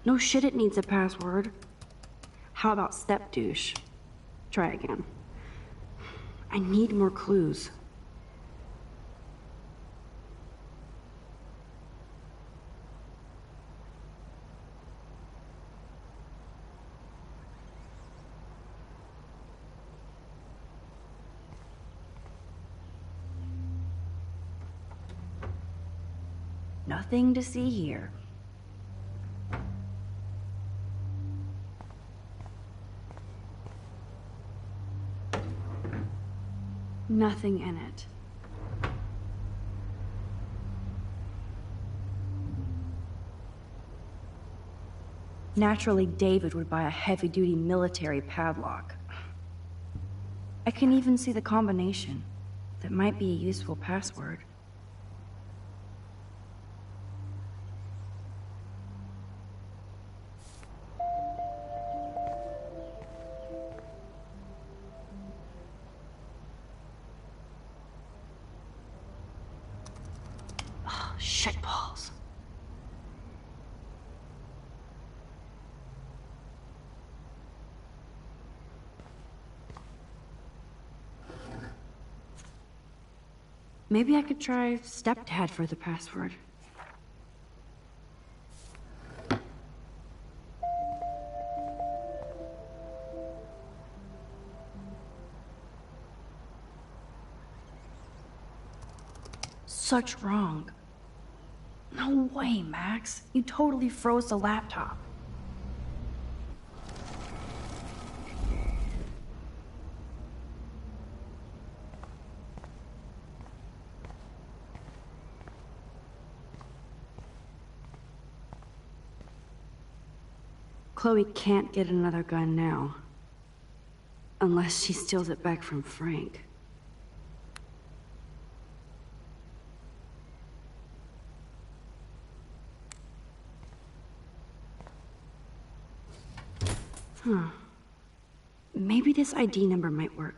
No shit it needs a password. How about step douche? Try again. I need more clues. Nothing to see here. Nothing in it. Naturally, David would buy a heavy-duty military padlock. I can even see the combination. That might be a useful password. Oh, shitballs. Maybe I could try stepdad for the password. Such wrong. No way, Max. You totally froze the laptop. Chloe can't get another gun now. Unless she steals it back from Frank. Huh. Maybe this ID number might work.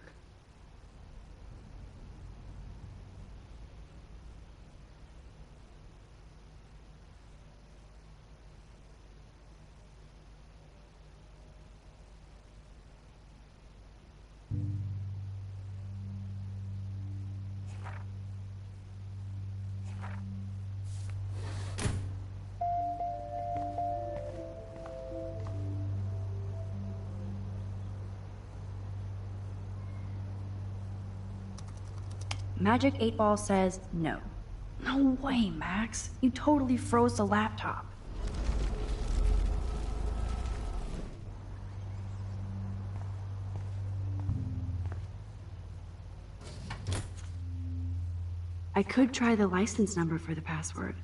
Magic 8 Ball says no. No way, Max. You totally froze the laptop. I could try the license number for the password.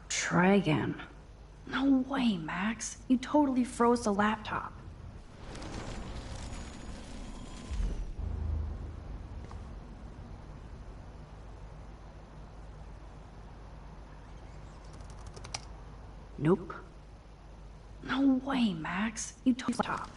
Try again. No way, Max. You totally froze the laptop. Nope. No way, Max. You totally froze the laptop.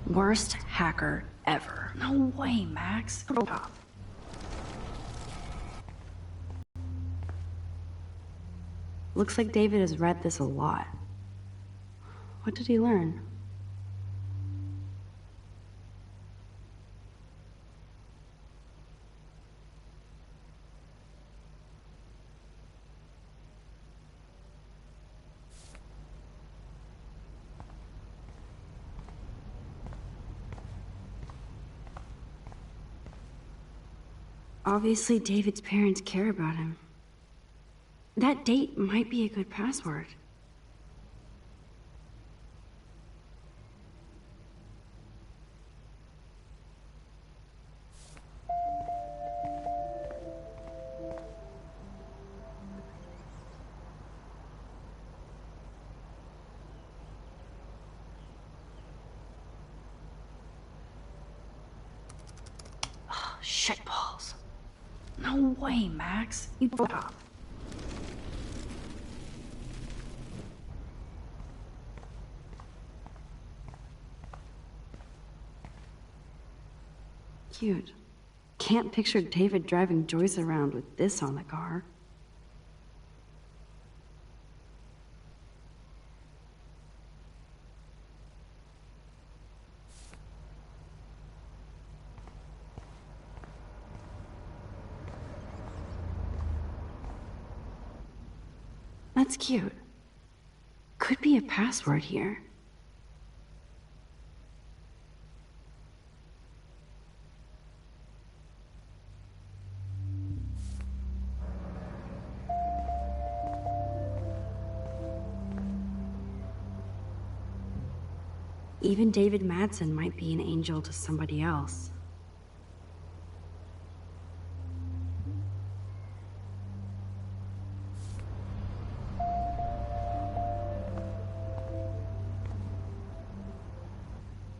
Worst hacker ever. No way, Max. Looks like David has read this a lot. What did he learn? Obviously, David's parents care about him. That date might be a good password. Shitballs. No way, Max. You stop. Cute. Can't picture David driving Joyce around with this on the car. That's cute. Could be a password here. Even David Madsen might be an angel to somebody else.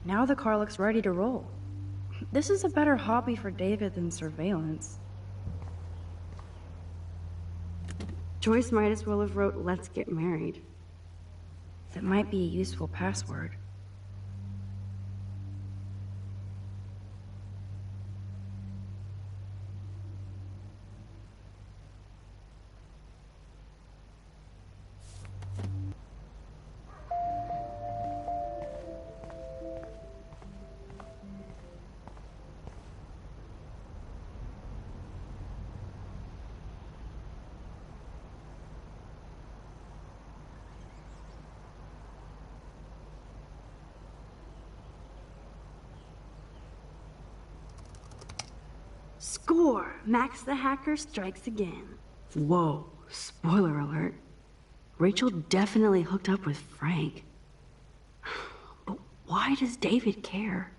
Now the car looks ready to roll. This is a better hobby for David than surveillance. Joyce might as well have wrote, "Let's get married." That might be a useful password. Score! Max the hacker strikes again. Whoa, spoiler alert. Rachel definitely hooked up with Frank. But why does David care?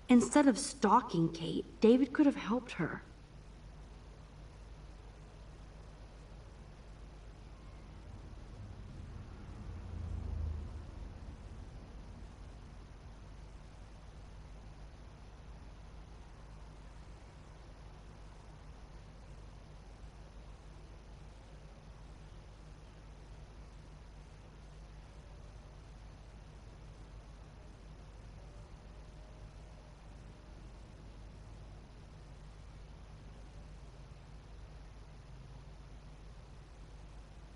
Instead of stalking Kate, David could have helped her.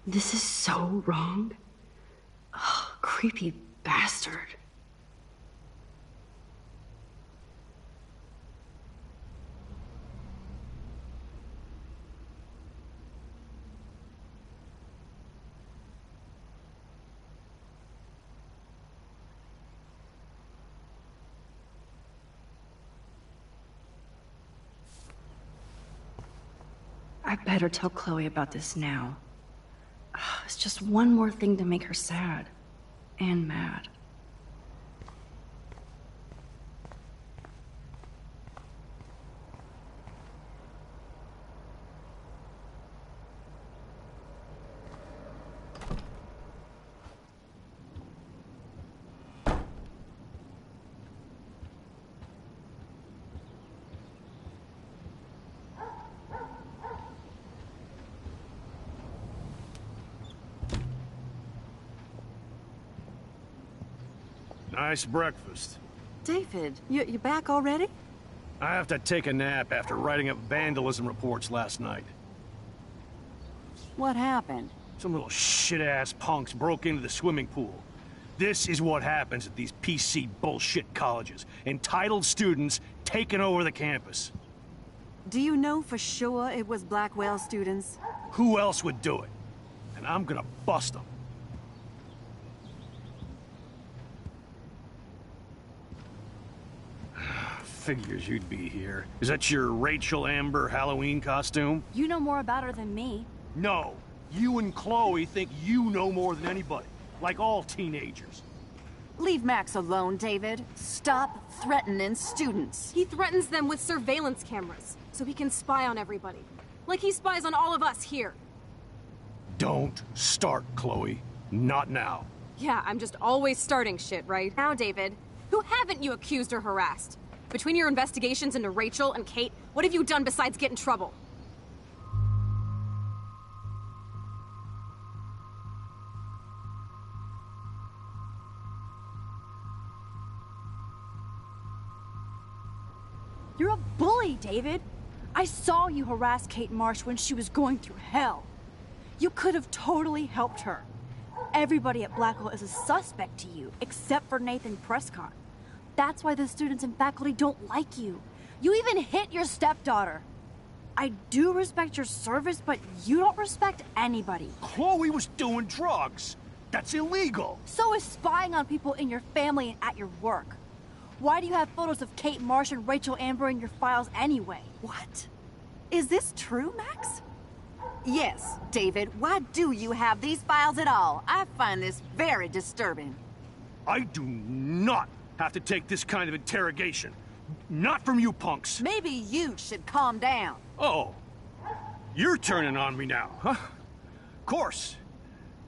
This is so wrong. Ugh, creepy bastard. I better tell Chloe about this now. It's just one more thing to make her sad and mad. Nice breakfast. David, you back already? I have to take a nap after writing up vandalism reports last night. What happened? Some little shit-ass punks broke into the swimming pool. This is what happens at these PC bullshit colleges. Entitled students taking over the campus. Do you know for sure it was Blackwell students? Who else would do it? And I'm gonna bust them. Figures you'd be here. Is that your Rachel Amber Halloween costume? You know more about her than me. No. You and Chloe think you know more than anybody. Like all teenagers. Leave Max alone, David. Stop threatening students. He threatens them with surveillance cameras, so he can spy on everybody. Like he spies on all of us here. Don't start, Chloe. Not now. Yeah, I'm just always starting shit, right? Now, David, who haven't you accused or harassed? Between your investigations into Rachel and Kate, what have you done besides get in trouble? You're a bully, David. I saw you harass Kate Marsh when she was going through hell. You could have totally helped her. Everybody at Blackwell is a suspect to you, except for Nathan Prescott. That's why the students and faculty don't like you. You even hit your stepdaughter. I do respect your service, but you don't respect anybody. Chloe was doing drugs. That's illegal. So is spying on people in your family and at your work. Why do you have photos of Kate Marsh and Rachel Amber in your files anyway? What? Is this true, Max? Yes, David. Why do you have these files at all? I find this very disturbing. I do not have to take this kind of interrogation. Not from you punks. Maybe you should calm down. Oh, you're turning on me now, huh? Of course.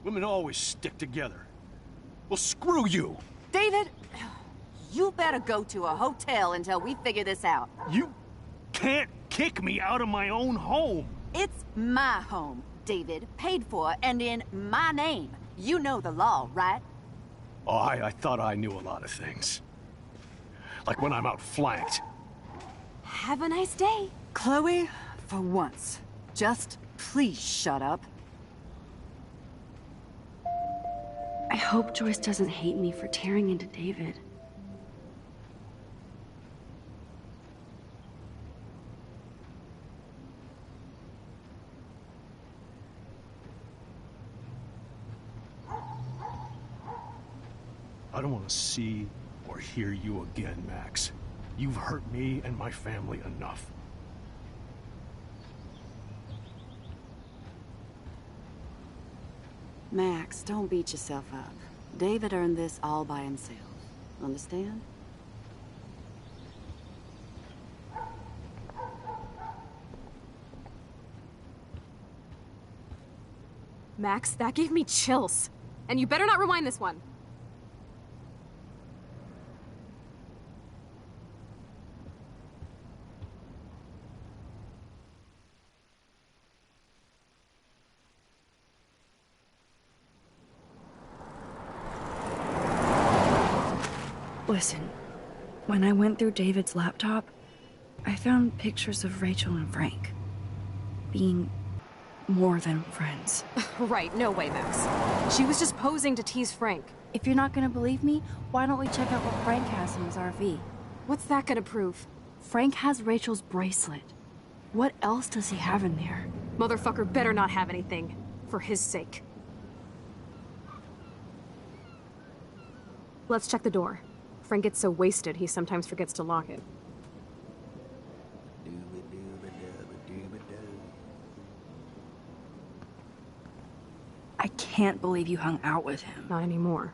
Women always stick together. Well, screw you. David, you better go to a hotel until we figure this out. You can't kick me out of my own home. It's my home, David. Paid for and in my name. You know the law, right? Oh, I thought I knew a lot of things. Like when I'm outflanked. Have a nice day. Chloe, for once, just please shut up. I hope Joyce doesn't hate me for tearing into David. I don't want to see or hear you again, Max. You've hurt me and my family enough. Max, don't beat yourself up. David earned this all by himself. Understand? Max, that gave me chills. And you better not rewind this one. Listen, when I went through David's laptop, I found pictures of Rachel and Frank being more than friends. Right, no way, Max. She was just posing to tease Frank. If you're not gonna believe me, why don't we check out what Frank has in his RV? What's that gonna prove? Frank has Rachel's bracelet. What else does he have in there? Motherfucker better not have anything. For his sake. Let's check the door. Frank gets so wasted, he sometimes forgets to lock it. I can't believe you hung out with him. Not anymore.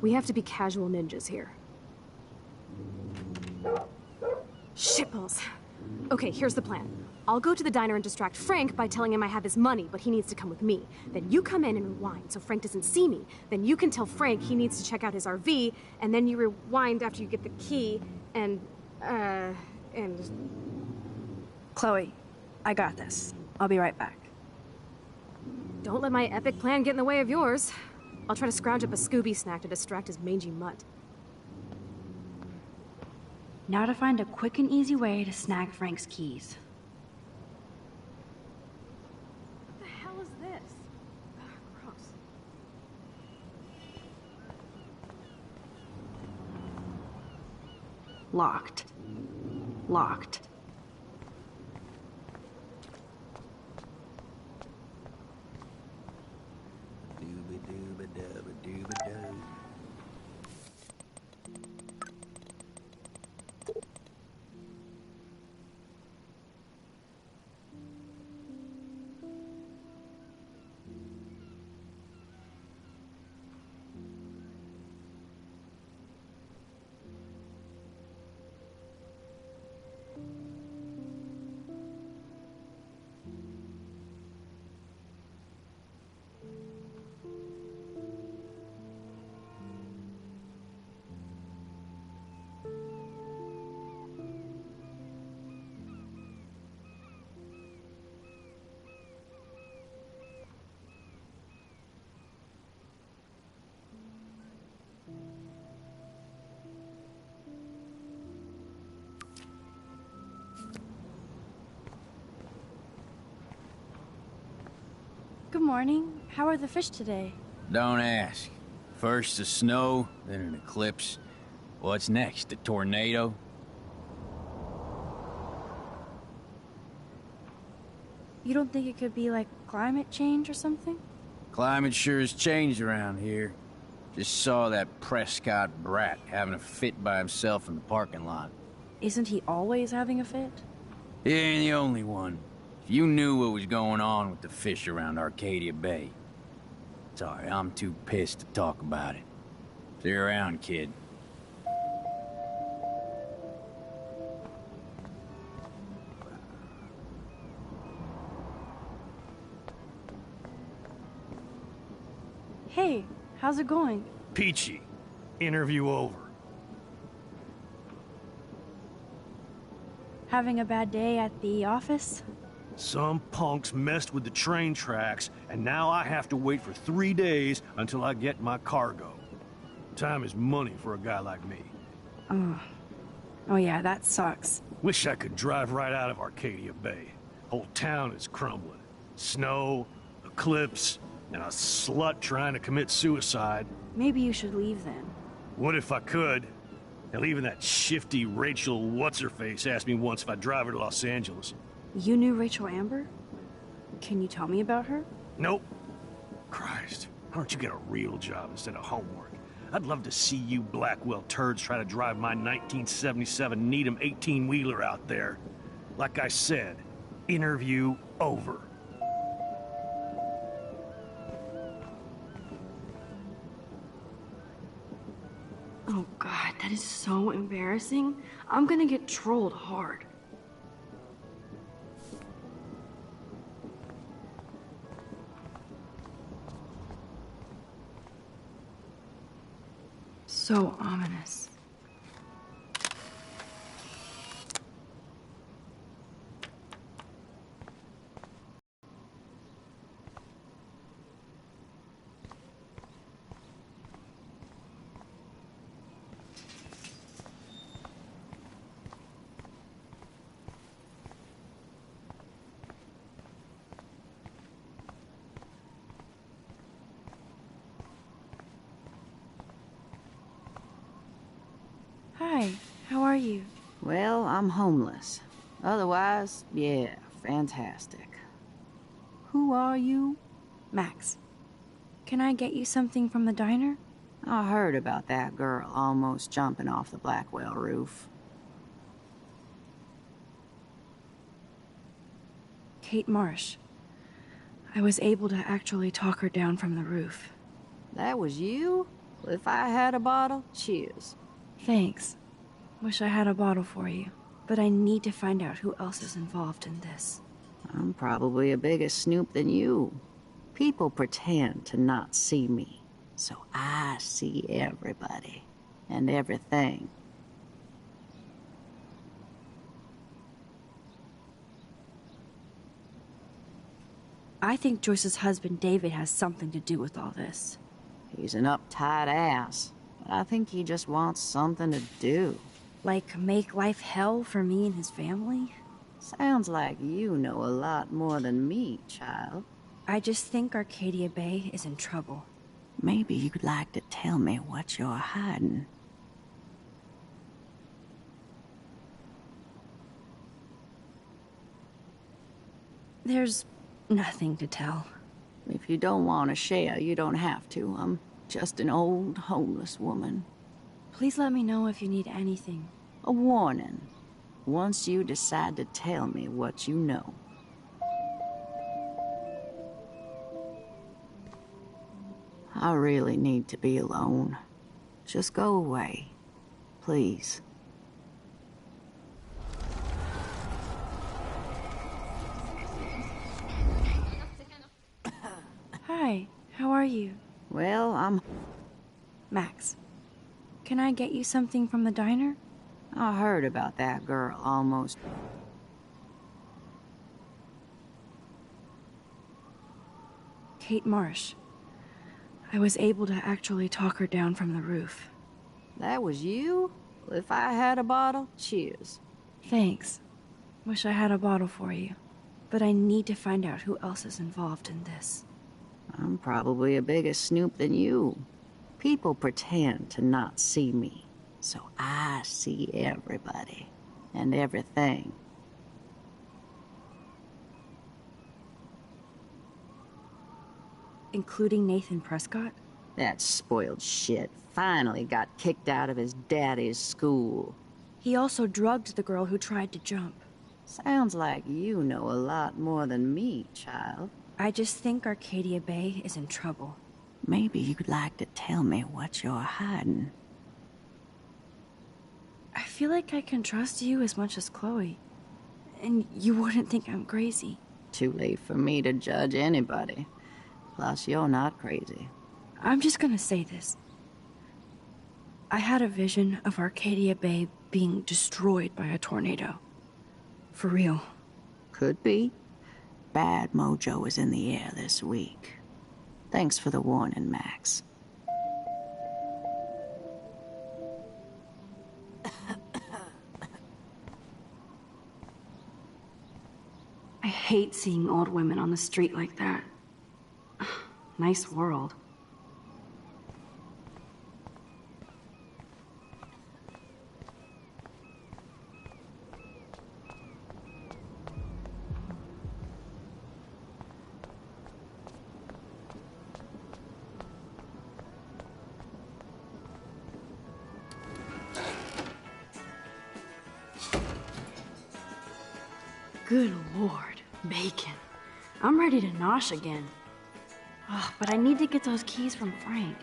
We have to be casual ninjas here. Shitballs. Okay, here's the plan. I'll go to the diner and distract Frank by telling him I have his money, but he needs to come with me. Then you come in and rewind so Frank doesn't see me. Then you can tell Frank he needs to check out his RV, and then you rewind after you get the key, and... Chloe, I got this. I'll be right back. Don't let my epic plan get in the way of yours. I'll try to scrounge up a Scooby snack to distract his mangy mutt. Now to find a quick and easy way to snag Frank's keys. What the hell is this? Ugh, gross. Locked. Locked. Dubba-dubba-dubba-doo. Good morning. How are the fish today? Don't ask. First the snow, then an eclipse. What's next? A tornado? You don't think it could be like climate change or something? Climate sure has changed around here. Just saw that Prescott brat having a fit by himself in the parking lot. Isn't he always having a fit? He ain't the only one. If you knew what was going on with the fish around Arcadia Bay. Sorry, I'm too pissed to talk about it. See you around, kid. Hey, how's it going? Peachy. Interview over. Having a bad day at the office? Some punks messed with the train tracks, and now I have to wait for 3 days until I get my cargo. Time is money for a guy like me. Oh yeah, that sucks. Wish I could drive right out of Arcadia Bay. Whole town is crumbling. Snow, eclipse, and a slut trying to commit suicide. Maybe you should leave then. What if I could? Hell, even that shifty Rachel What's-Her-Face asked me once if I'd drive her to Los Angeles. You knew Rachel Amber? Can you tell me about her? Nope. Christ, why don't you get a real job instead of homework? I'd love to see you Blackwell turds try to drive my 1977 Needham 18-wheeler out there. Like I said, interview over. Oh god, that is so embarrassing. I'm gonna get trolled hard. So ominous. Hi, how are you? Well, I'm homeless. Otherwise, yeah, fantastic. Who are you? Max. Can I get you something from the diner? I heard about that girl almost jumping off the Blackwell roof. Kate Marsh. I was able to actually talk her down from the roof. That was you? Well, if I had a bottle, cheers. Thanks. Wish I had a bottle for you. But I need to find out who else is involved in this. I'm probably a bigger snoop than you. People pretend to not see me, so I see everybody and everything. I think Joyce's husband David has something to do with all this. He's an uptight ass, but I think he just wants something to do. Like, make life hell for me and his family? Sounds like you know a lot more than me, child. I just think Arcadia Bay is in trouble. Maybe you'd like to tell me what you're hiding. There's nothing to tell. If you don't want to share, you don't have to. I'm Just an old homeless woman. Please let me know if you need anything. A warning. Once you decide to tell me what you know. I really need to be alone. Just go away. Please. Hi, how are you? Well, I'm... Max, can I get you something from the diner? I heard about that girl almost... Kate Marsh. I was able to actually talk her down from the roof. That was you? Well, if I had a bottle, cheers. Thanks. Wish I had a bottle for you. But I need to find out who else is involved in this. I'm probably a bigger snoop than you. People pretend to not see me, so I see everybody and everything. Including Nathan Prescott? That spoiled shit finally got kicked out of his daddy's school. He also drugged the girl who tried to jump. Sounds like you know a lot more than me, child. I just think Arcadia Bay is in trouble. Maybe you'd like to tell me what you're hiding. I feel like I can trust you as much as Chloe. And you wouldn't think I'm crazy. Too late for me to judge anybody. Plus, you're not crazy. I'm just gonna say this. I had a vision of Arcadia Bay being destroyed by a tornado. For real. Could be. Bad mojo is in the air this week. Thanks for the warning, Max. I hate seeing old women on the street like that. Nice world. Good Lord, bacon. I'm ready to nosh again. Oh, but I need to get those keys from Frank.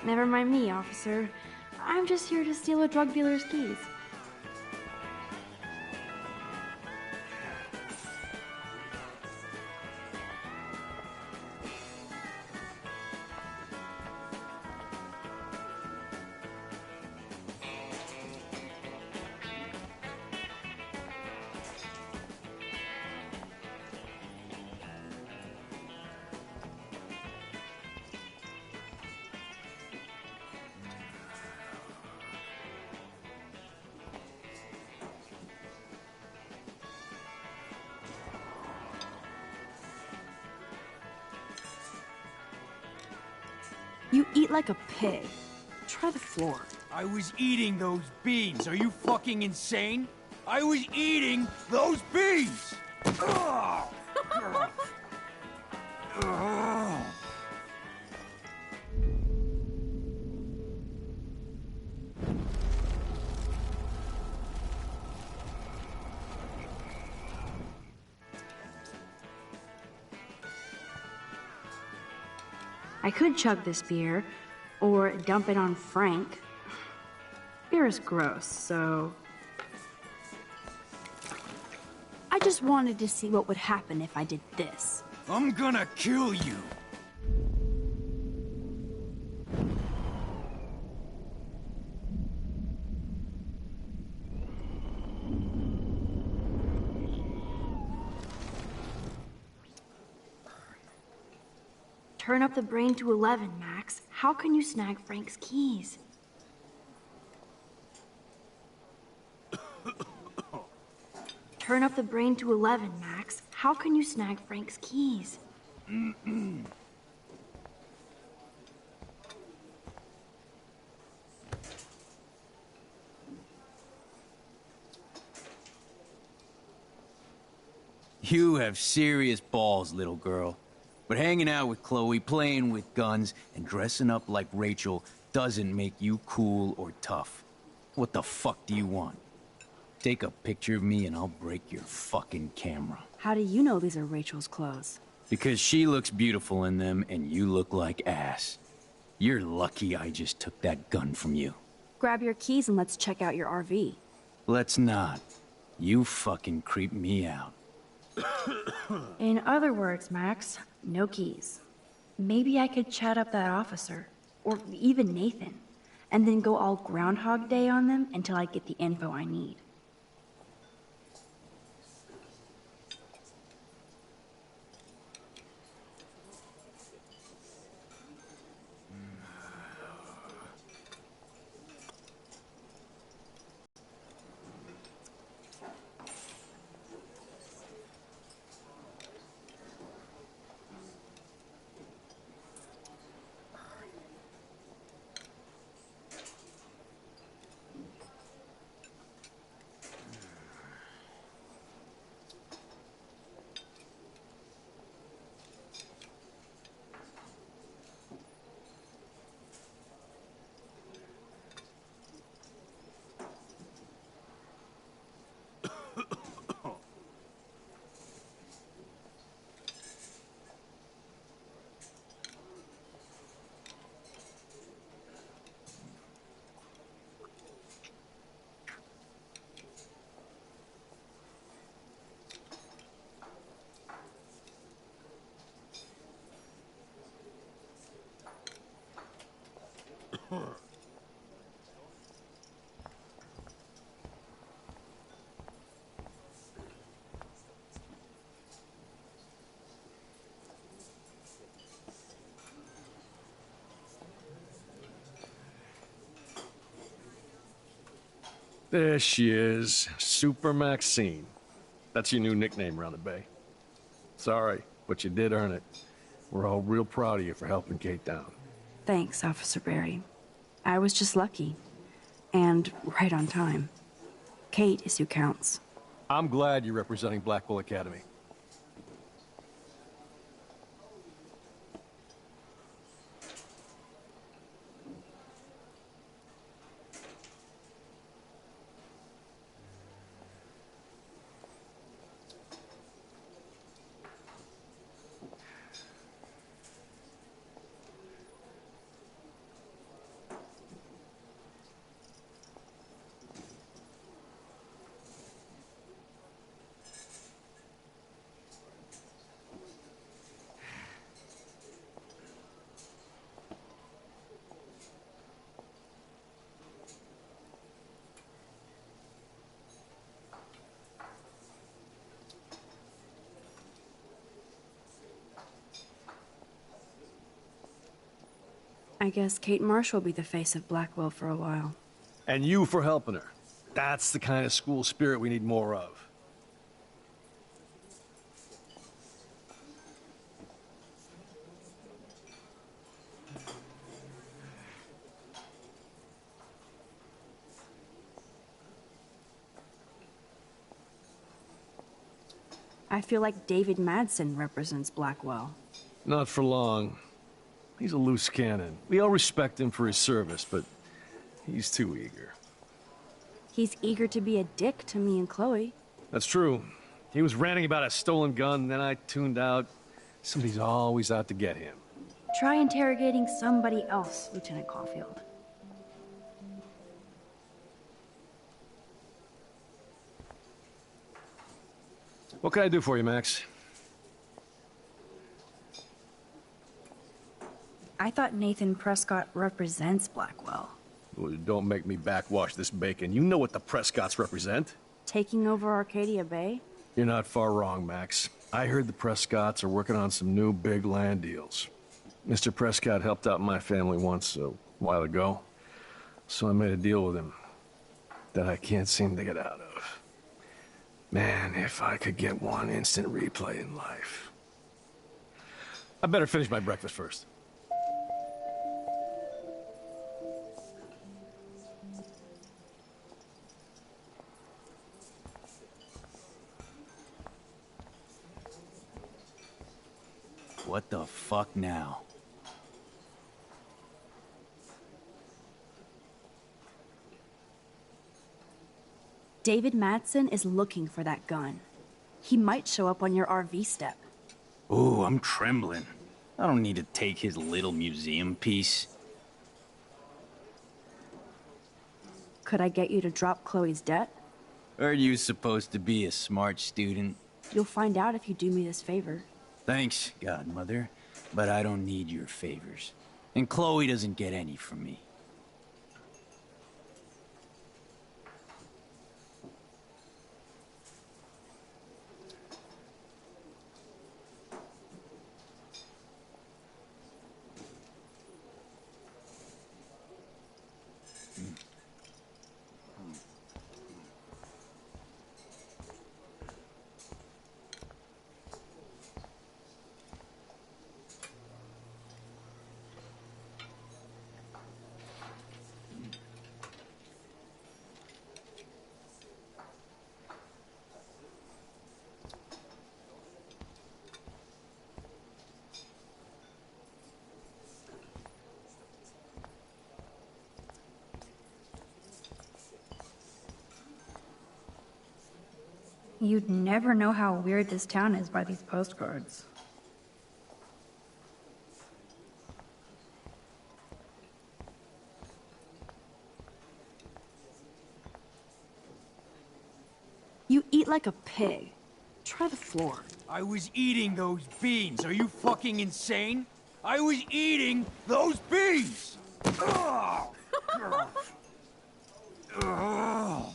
Never mind me, officer. I'm just here to steal a drug dealer's keys. You eat like a pig. Try the floor. I was eating those beans. Are you fucking insane? I was eating those beans! Ugh. Ugh. I could chug this beer, or dump it on Frank. Beer is gross, so... I just wanted to see what would happen if I did this. I'm gonna kill you. Turn up the brain to 11, Max. How can you snag Frank's keys? Turn up the brain to 11, Max. How can you snag Frank's keys? You have serious balls, little girl. But hanging out with Chloe, playing with guns, and dressing up like Rachel doesn't make you cool or tough. What the fuck do you want? Take a picture of me and I'll break your fucking camera. How do you know these are Rachel's clothes? Because she looks beautiful in them and you look like ass. You're lucky I just took that gun from you. Grab your keys and let's check out your RV. Let's not. You fucking creep me out. In other words, Max, no keys. Maybe I could chat up that officer, or even Nathan, and then go all Groundhog Day on them until I get the info I need. There she is, Super Maxine. That's your new nickname around the bay. Sorry, but you did earn it. We're all real proud of you for helping Kate down. Thanks, Officer Barry. I was just lucky. And right on time. Kate is who counts. I'm glad you're representing Blackwell Academy. I guess Kate Marsh will be the face of Blackwell for a while. And you for helping her. That's the kind of school spirit we need more of. I feel like David Madsen represents Blackwell. Not for long. He's a loose cannon. We all respect him for his service, but he's too eager. He's eager to be a dick to me and Chloe. That's true. He was ranting about a stolen gun, then I tuned out. Somebody's always out to get him. Try interrogating somebody else, Lieutenant Caulfield. What can I do for you, Max? I thought Nathan Prescott represents Blackwell. Well, don't make me backwash this bacon. You know what the Prescotts represent. Taking over Arcadia Bay? You're not far wrong, Max. I heard the Prescotts are working on some new big land deals. Mr. Prescott helped out my family once a while ago, so I made a deal with him that I can't seem to get out of. Man, if I could get one instant replay in life. I better finish my breakfast first. What the fuck now? David Madsen is looking for that gun. He might show up on your RV step. Ooh, I'm trembling. I don't need to take his little museum piece. Could I get you to drop Chloe's debt? Are you supposed to be a smart student? You'll find out if you do me this favor. Thanks, Godmother, but I don't need your favors. And Chloe doesn't get any from me. You'd never know how weird this town is by these postcards. You eat like a pig. Try the floor. I was eating those beans. Are you fucking insane? I was eating those beans! Ugh. Ugh.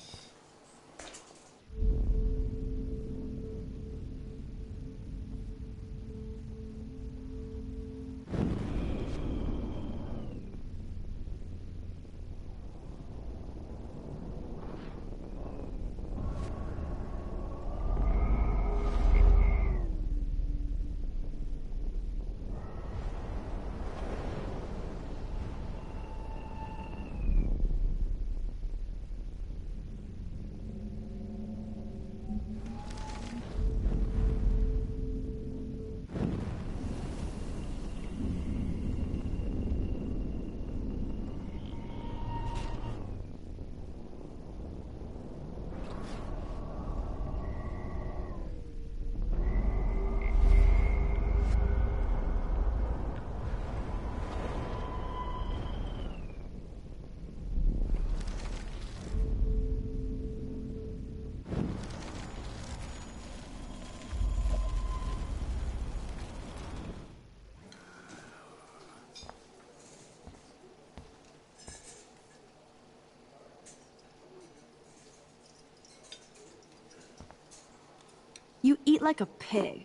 You eat like a pig.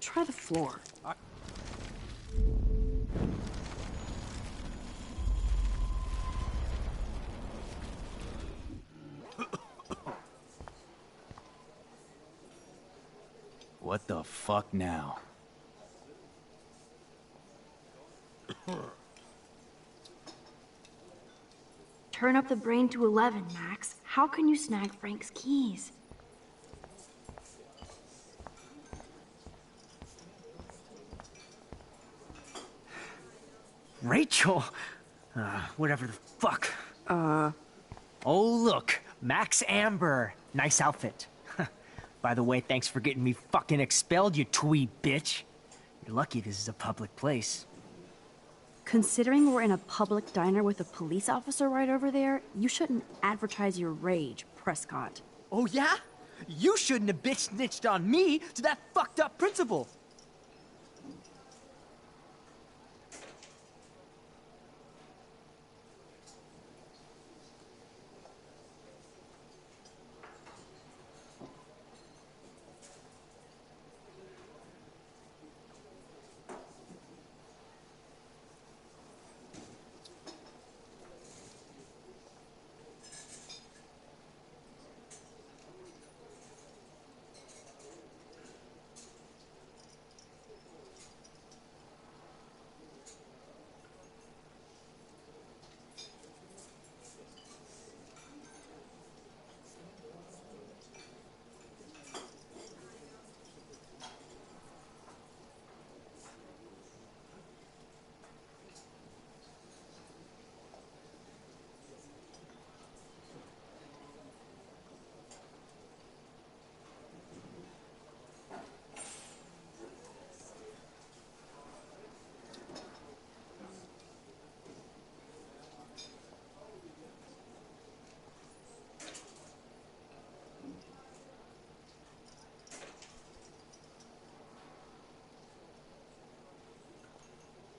Try the floor. What the fuck now? Turn up the brain to 11, Max. How can you snag Frank's keys? Rachel? Whatever the fuck. Oh, look. Max Amber. Nice outfit. By the way, thanks for getting me fucking expelled, you twee bitch. You're lucky this is a public place. Considering we're in a public diner with a police officer right over there, you shouldn't advertise your rage, Prescott. Oh, yeah? You shouldn't have bitch snitched on me to that fucked up principal.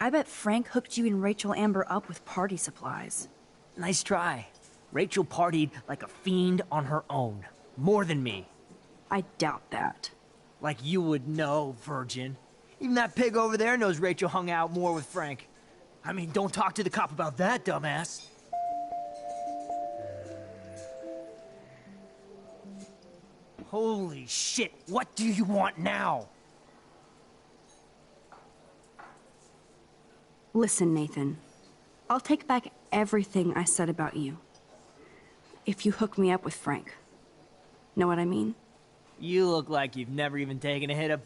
I bet Frank hooked you and Rachel Amber up with party supplies. Nice try. Rachel partied like a fiend on her own. More than me. I doubt that. Like you would know, virgin. Even that pig over there knows Rachel hung out more with Frank. I mean, don't talk to the cop about that, dumbass. Holy shit, what do you want now? Listen, Nathan. I'll take back everything I said about you. If you hook me up with Frank. Know what I mean? You look like you've never even taken a hit of...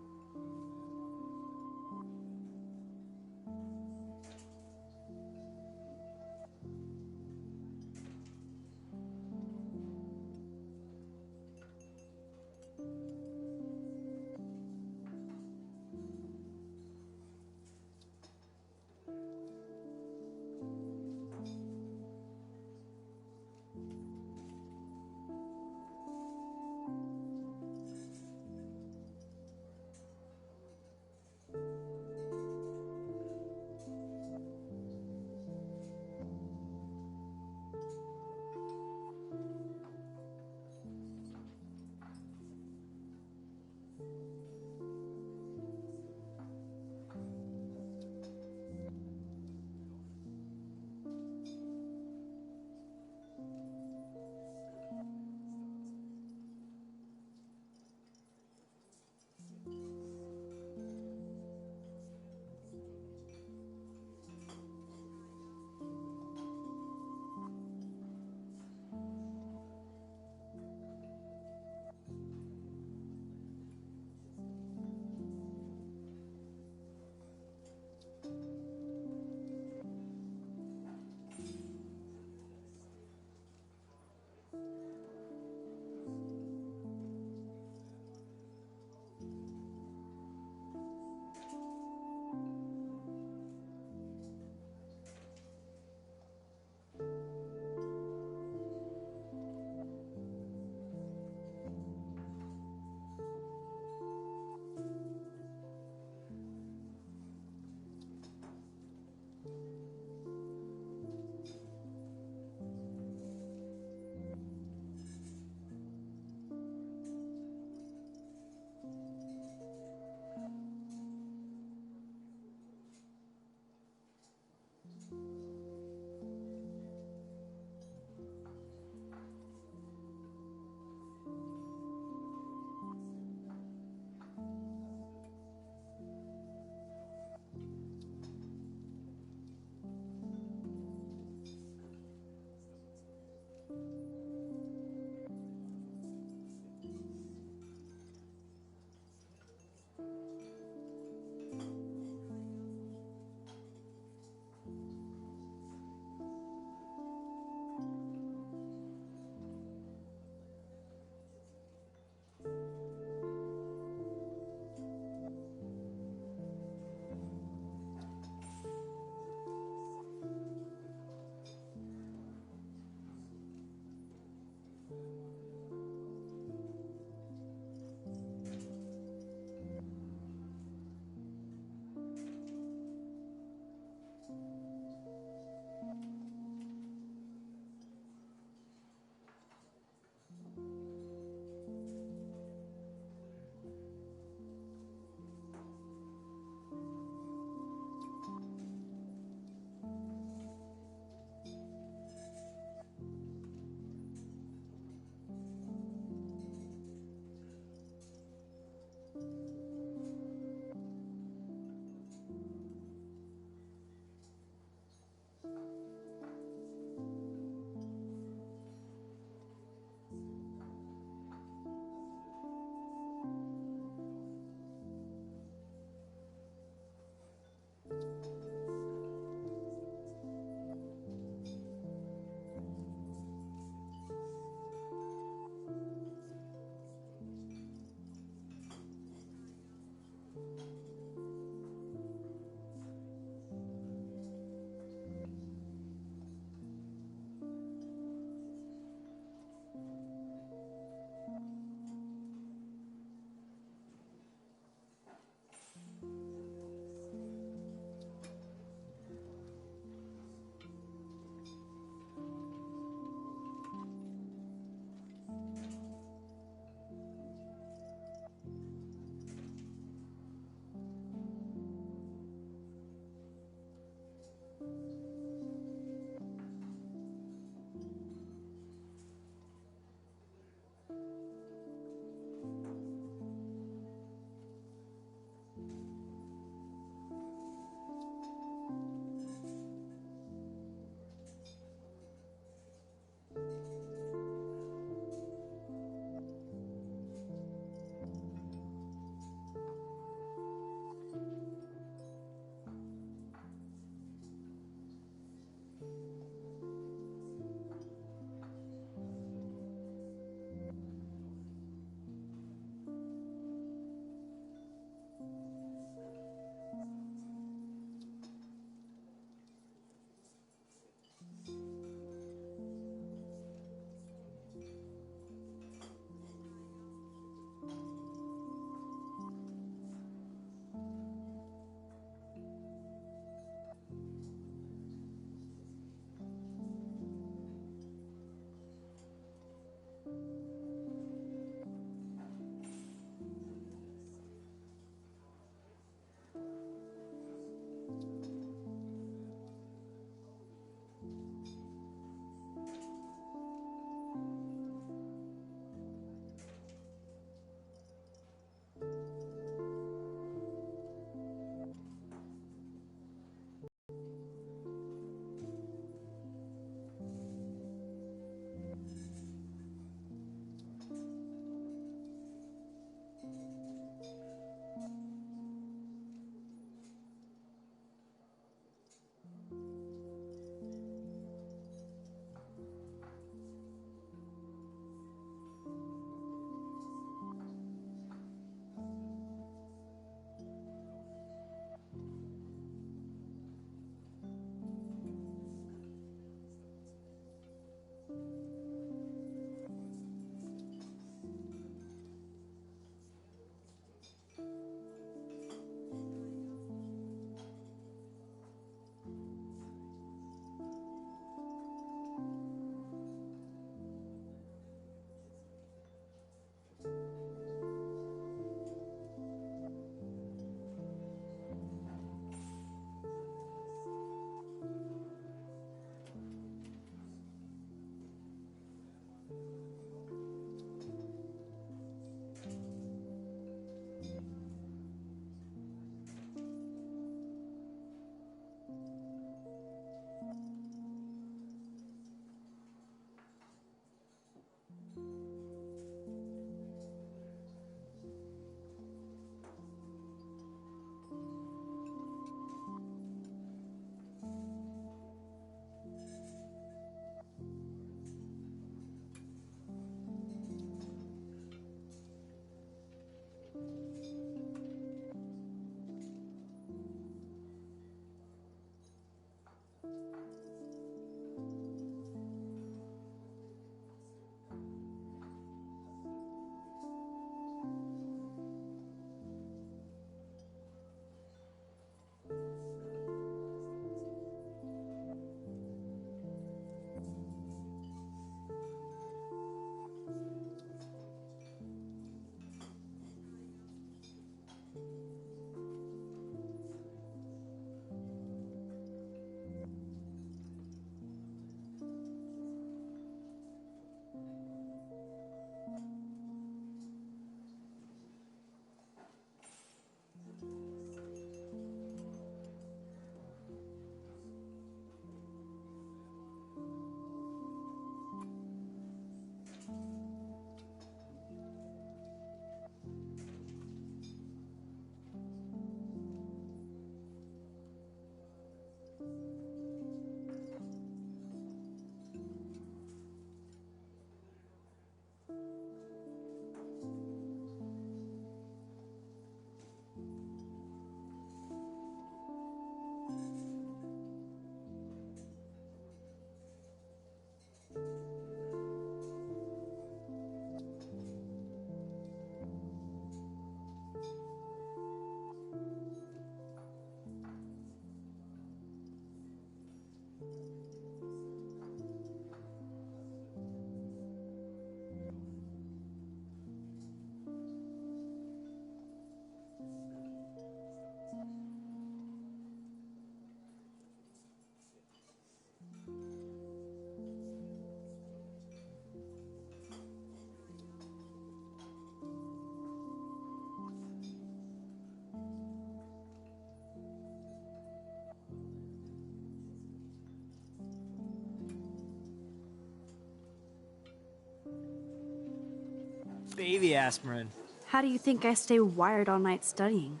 Baby aspirin. How do you think I stay wired all night studying?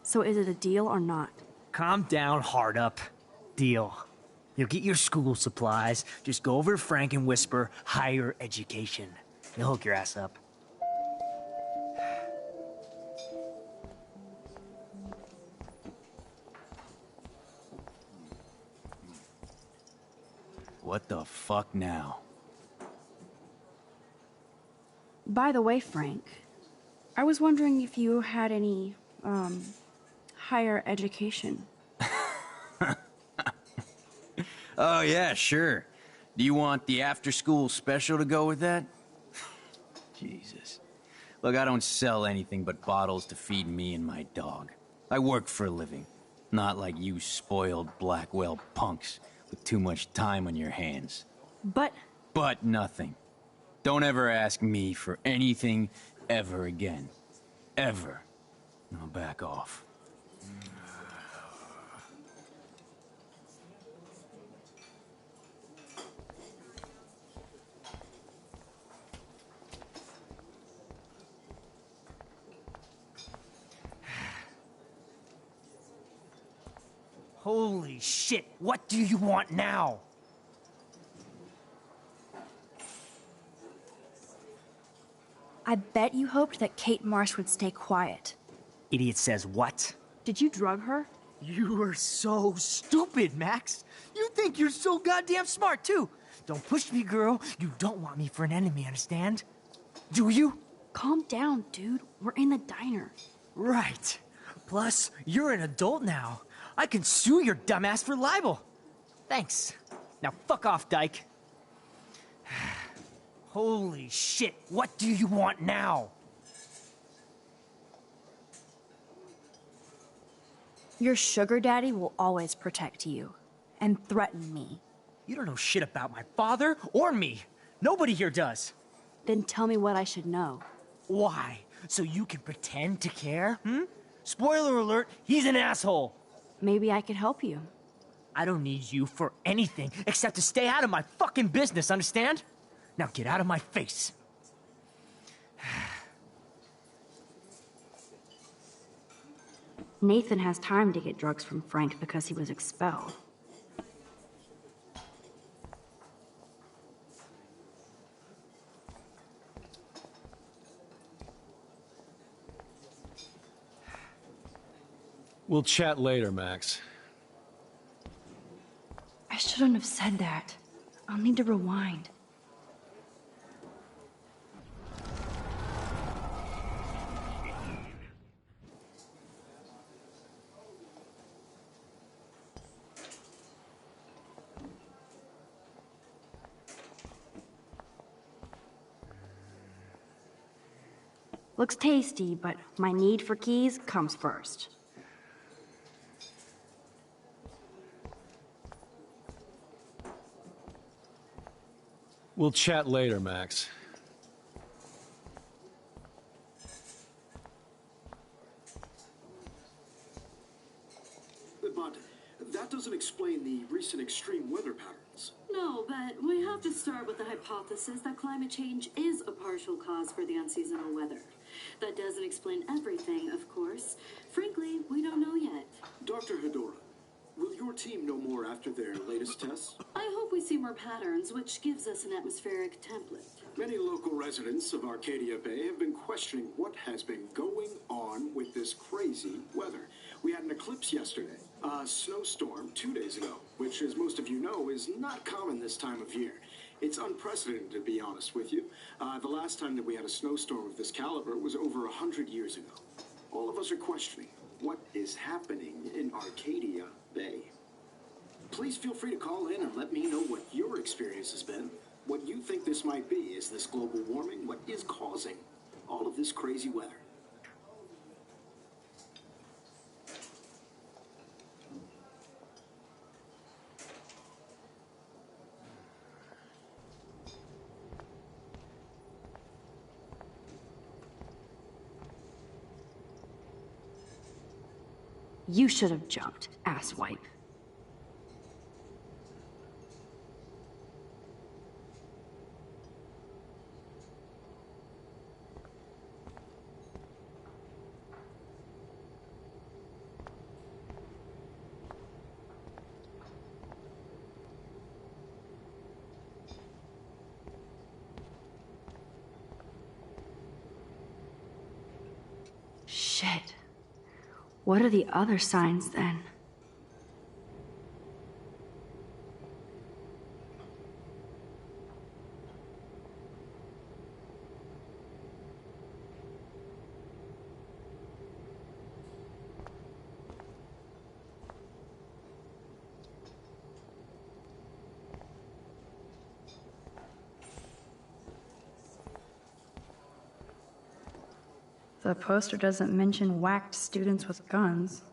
So is it a deal or not? Calm down, hard up. Deal. You'll get your school supplies. Just go over to Frank and whisper higher education. He'll hook your ass up. What the fuck now? By the way, Frank, I was wondering if you had any, higher education. Oh yeah, sure. Do you want the after-school special to go with that? Jesus. Look, I don't sell anything but bottles to feed me and my dog. I work for a living. Not like you spoiled Blackwell punks with too much time on your hands. But Nothing. Don't ever ask me for anything ever again. Ever. Now back off. Holy shit, what do you want now? I bet you hoped that Kate Marsh would stay quiet. Idiot says what? Did you drug her? You are so stupid, Max. You think you're so goddamn smart, too. Don't push me, girl. You don't want me for an enemy, understand? Do you? Calm down, dude. We're in the diner. Right. Plus, you're an adult now. I can sue your dumbass for libel. Thanks. Now fuck off, Dyke. Holy shit, what do you want now? Your sugar daddy will always protect you and threaten me. You don't know shit about my father or me. Nobody here does. Then tell me what I should know. Why? So you can pretend to care, Spoiler alert, he's an asshole. Maybe I could help you. I don't need you for anything except to stay out of my fucking business, understand? Now get out of my face. Nathan has time to get drugs from Frank because he was expelled. We'll chat later, Max. I shouldn't have said that. I'll need to rewind. Looks tasty, but my need for keys comes first. We'll chat later, Max. But that doesn't explain the recent extreme weather patterns. No, but we have to start with the hypothesis that climate change is a partial cause for the unseasonal weather. That doesn't explain everything, of course. Frankly, we don't know yet. Dr. Hedora, will your team know more after their latest tests? I hope we see more patterns, which gives us an atmospheric template. Many local residents of Arcadia Bay have been questioning what has been going on with this crazy weather. We had an eclipse yesterday, a snowstorm 2 days ago, which, as most of you know, is not common this time of year. It's unprecedented, to be honest with you. The last time that we had a snowstorm of this caliber was over 100 years ago. All of us are questioning what is happening in Arcadia Bay. Please feel free to call in and let me know what your experience has been. What you think this might be. Is this global warming? What is causing all of this crazy weather? You should have jumped, asswipe. Shit. What are the other signs then? The poster doesn't mention whacked students with guns.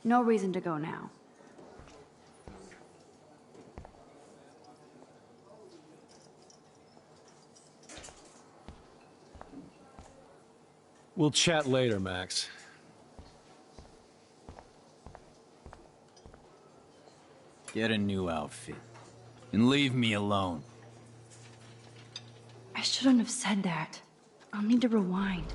No reason to go now. We'll chat later, Max. Get a new outfit. And leave me alone. I shouldn't have said that. I'll need to rewind.